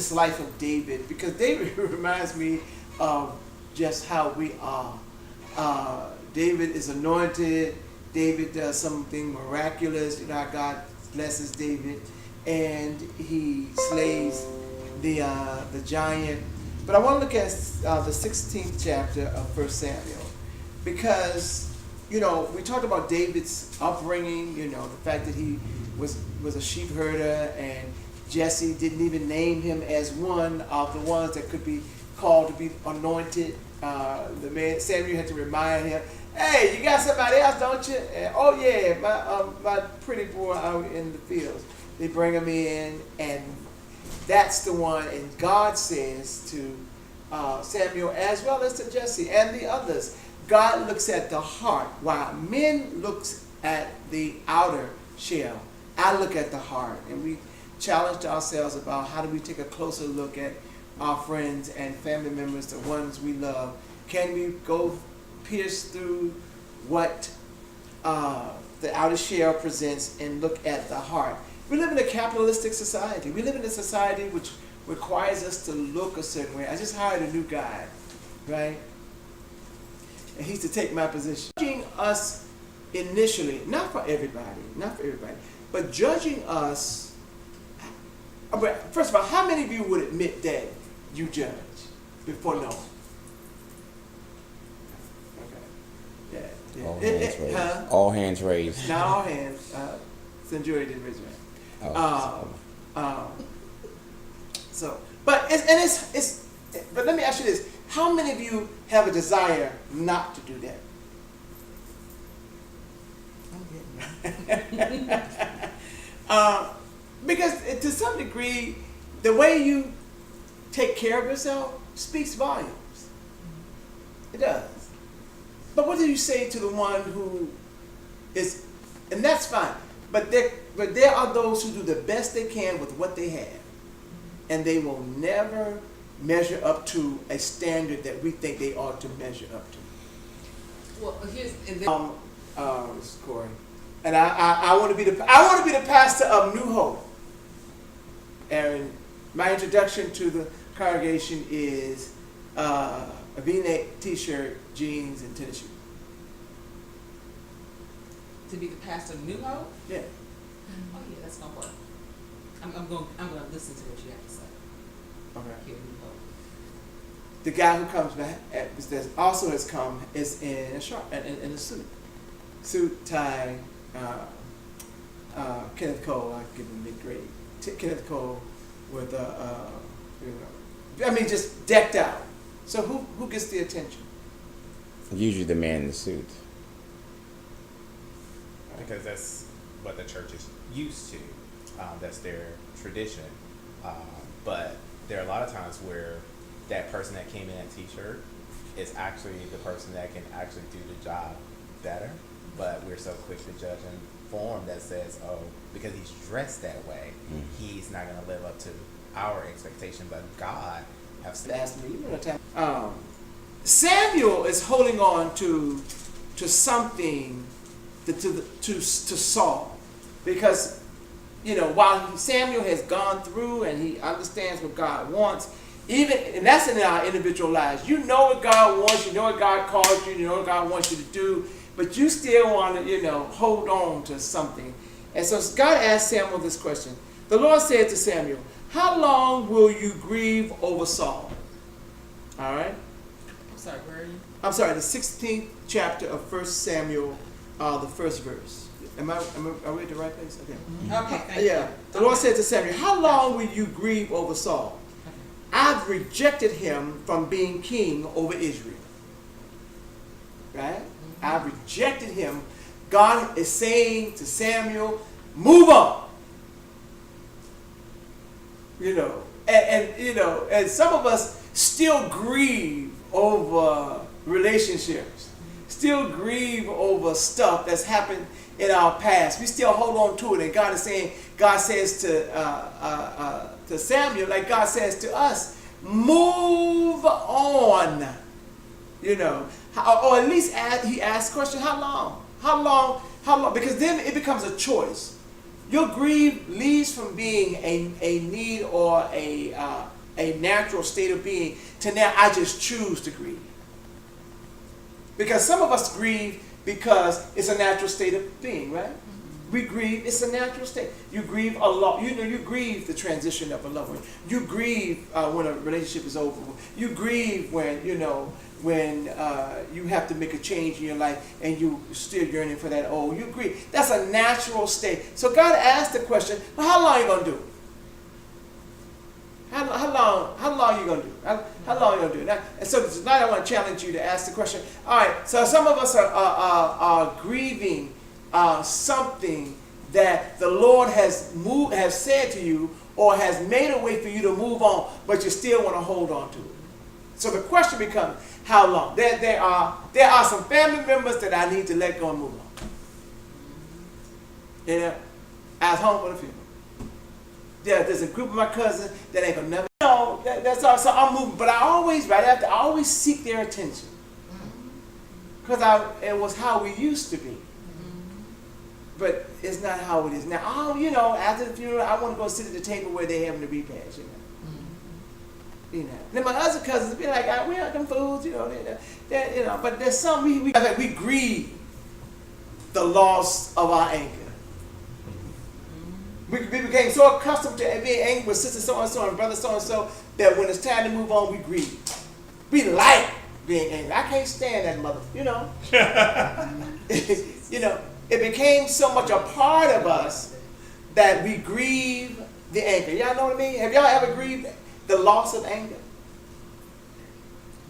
this life of David, because David reminds me of just how we are. David is anointed. David does something miraculous. You know how God blesses David, and he slays the giant. But I want to look at the 16th chapter of 1 Samuel, because we talked about David's upbringing. The fact that he was a sheep herder, and Jesse didn't even name him as one of the ones that could be called to be anointed. The man Samuel had to remind him, "Hey, you got somebody else, don't you?" And, "Oh yeah, my pretty boy out in the fields." They bring him in, and that's the one. And God says to Samuel, as well as to Jesse and the others, God looks at the heart, while men looks at the outer shell. I look at the heart, and we challenged ourselves about how do we take a closer look at our friends and family members, the ones we love. Can we go pierce through what the outer shell presents and look at the heart? We live in a capitalistic society. We live in a society which requires us to look a certain way. I just hired a new guy, right? And he's to take my position. Judging us initially, not for everybody, but judging us. First of all, how many of you would admit that you judge before knowing? Okay. Yeah. All hands raised. Huh? All hands raised. Not all hands. Centurion didn't raise your hand. But let me ask you this: how many of you have a desire not to do that? Because to some degree, the way you take care of yourself speaks volumes. It does. But what do you say to the one who is, and that's fine, but there are those who do the best they can with what they have, and they will never measure up to a standard that we think they ought to measure up to. Well, here's this is Corey, and I want to be the pastor of New Hope. And my introduction to the congregation is a V-neck T-shirt, jeans, and tennis shoes. To be the pastor of New Hope? Yeah. Oh yeah, that's gonna work. I'm gonna listen to what you have to say. Okay. Here, New Hope. The guy who comes back that also has come is in a suit, tie. Kenneth Cole, I give him mid-grade. Kenneth Cole with just decked out. So who gets the attention? Usually the man in the suit. Because that's what the church is used to. That's their tradition. But there are a lot of times where that person that came in that t-shirt is actually the person that can actually do the job better. But we're so quick to judge and form that says, oh, because he's dressed that way, he's not going to live up to our expectation. But God has asked me. Samuel is holding on to something to Saul, because while Samuel has gone through and he understands what God wants, and that's in our individual lives. You know what God wants, you know what God called you, you know what God wants you to do, but you still want to, hold on to something. And so God asked Samuel this question. The Lord said to Samuel, "How long will you grieve over Saul?" All right? I'm sorry, where are you? I'm sorry, the 16th chapter of 1 Samuel, the first verse. Are we at the right place? Okay. Mm-hmm. Okay, thank you. The Lord said to Samuel, "How long will you grieve over Saul? I've rejected him from being king over Israel." Right? I've rejected him. God is saying to Samuel, move on. And some of us still grieve over relationships, still grieve over stuff that's happened in our past. We still hold on to it, and God says to Samuel, like God says to us, move on. Or at least he asks the question, how long? How long? Because then it becomes a choice. Your grief leads from being a need or a a natural state of being to now I just choose to grieve. Because some of us grieve because it's a natural state of being, right? We grieve, it's a natural state. You grieve a lot. You grieve the transition of a loved one. You grieve when a relationship is over. You grieve when, when you have to make a change in your life and you still yearning for that old. You grieve. That's a natural state. So God asked the question, well, how long are you going to do it? How long are you going to do it? How long are you going to do it? Now, and so tonight I want to challenge you to ask the question. All right, so some of us are grieving something that the Lord has said to you or has made a way for you to move on, but you still want to hold on to it. So the question becomes, how long? There are some family members that I need to let go and move on. I was home for the funeral. There's a group of my cousins that ain't gonna never. That's all. So I'm moving, but I always seek their attention because it was how we used to be. But it's not how it is now. After the funeral, I want to go sit at the table where they having the repast, Then my other cousins be like, we are them fools, But there's some we grieve the loss of our anger. We became so accustomed to being angry with sister so and so and brother so and so that when it's time to move on, we grieve. We like being angry. I can't stand that mother, It became so much a part of us that we grieve the anger. Y'all know what I mean? Have y'all ever grieved the loss of anger?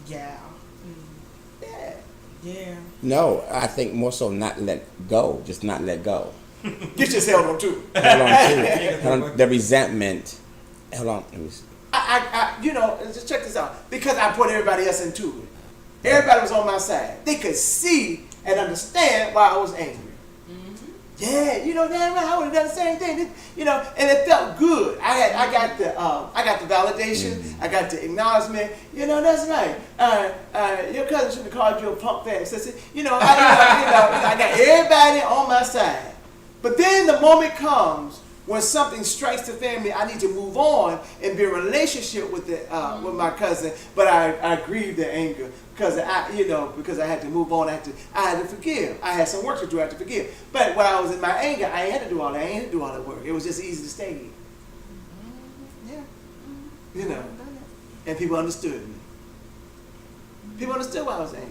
Yeah. Yeah. Yeah. No, I think more so not let go, just not let go. Get yourself on too. Hold on to it. Hold on, the resentment. Hold on. Let me see. Just check this out. Because I put everybody else into it. Everybody was on my side. They could see and understand why I was angry. Yeah, damn right. I would have done the same thing. And it felt good. I got the validation. I got the acknowledgement. That's right. Your cousin should have called you a punk fast. I got everybody on my side. But then the moment comes when something strikes the family, I need to move on and be in a relationship with with my cousin. But I grieve the anger because because I had to move on. I had to forgive. I had some work to do. I had to forgive. But when I was in my anger, I ain't had to do all that. I ain't had to do all that work. It was just easy to stay here. Yeah. And people understood me. People understood why I was angry.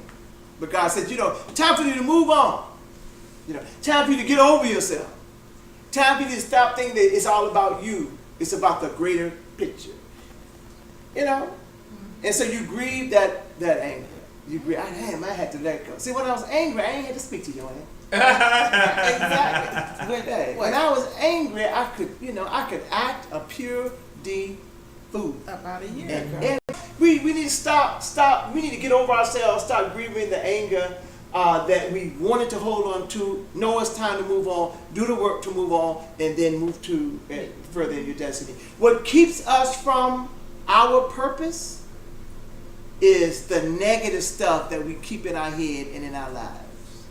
But God said, time for you to move on. Time for you to get over yourself. Time for you to stop thinking that it's all about you. It's about the greater picture. And so you grieve that anger. You grieve, I had to let go. See, when I was angry, I ain't had to speak to you. Exactly. When I was angry, I could act a pure D fool. About a year ago. We need to stop. We need to get over ourselves. Stop grieving the anger that we wanted to hold on to. Know it's time to move on. Do the work to move on, and then move to further in your destiny. What keeps us from our purpose is the negative stuff that we keep in our head and in our lives.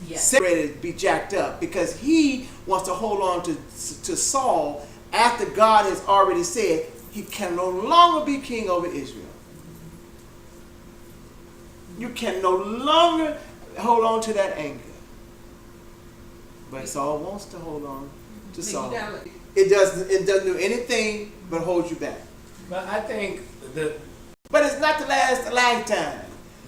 Yes. Separated, be jacked up, because he wants to hold on to Saul after God has already said he can no longer be king over Israel. You can no longer hold on to that anger. But Saul wants to hold on to Saul. It doesn't do anything but hold you back. But I think But it's not to last a lifetime.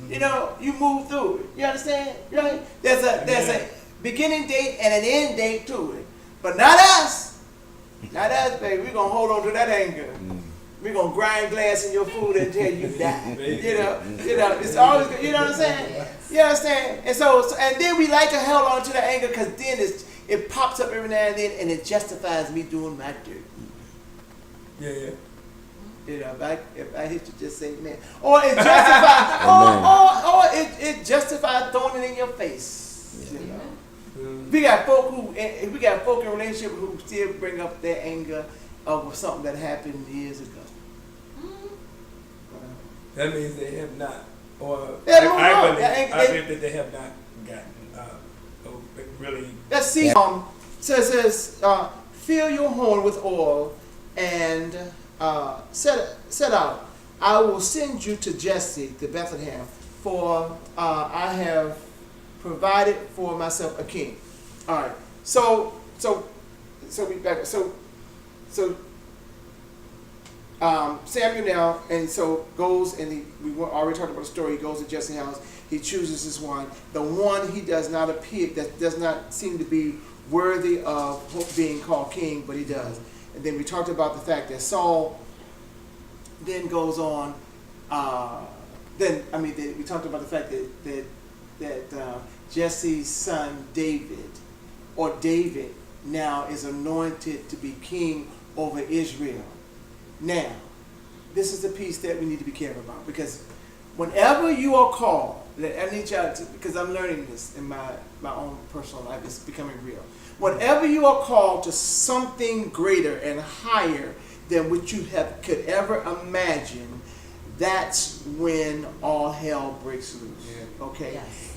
You move through it. You understand? Right? There's a beginning date and an end date to it. But not us. Not us, baby. We're gonna hold on to that anger. We're gonna grind glass in your food until you die. It's always good. You know what I'm saying? You understand? And then we like to hold on to the anger because then it pops up every now and then and it justifies me doing my dirt. yeah. If I hit you, just say man. Or it justifies, or it justifies throwing it in your face. We got folk in relationship who still bring up their anger over something that happened years ago. That means they have not, or I think that they have not gotten really. Let's see. Says fill your horn with oil and set out, I will send you to Jesse, to Bethlehem, for I have provided for myself a king. All right. So we back. So Samuel now, and so goes and we already talked about the story. He goes to Jesse's house. He chooses this one. The one he does not appear, that does not seem to be worthy of being called king, but he does. And then we talked about the fact that Saul then goes on. We talked about the fact that Jesse's son David, or David, now is anointed to be king over Israel. Now, this is the piece that we need to be careful about, because whenever you are called, I need y'all to, because I'm learning this in my own personal life, it's becoming real. Whenever you are called to something greater and higher than what you could ever imagine, that's when all hell breaks loose. Yeah. Okay? Yes.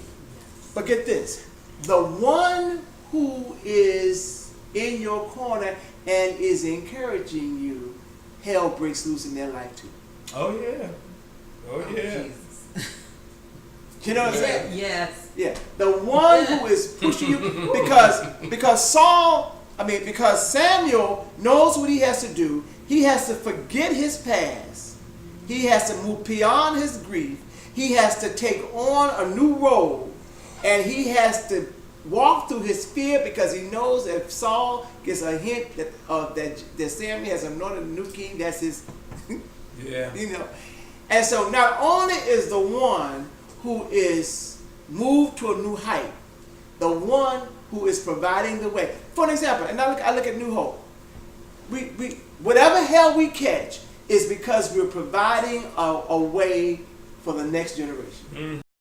But get this, the one who is in your corner and is encouraging you, hell breaks loose in their life too. Oh yeah. Oh yeah. Jesus. You know what I'm saying? Yes. Yeah. The one who is pushing you, because Samuel knows what he has to do. He has to forget his past. He has to move beyond his grief. He has to take on a new role, and he has to walk through his fear, because he knows that if Saul gets a hint that Samuel has anointed a new king, that's his. Yeah. You know. And so not only is the one who is moved to a new height, the one who is providing the way. For an example, and I look at New Hope. We whatever hell we catch is because we're providing a way for the next generation.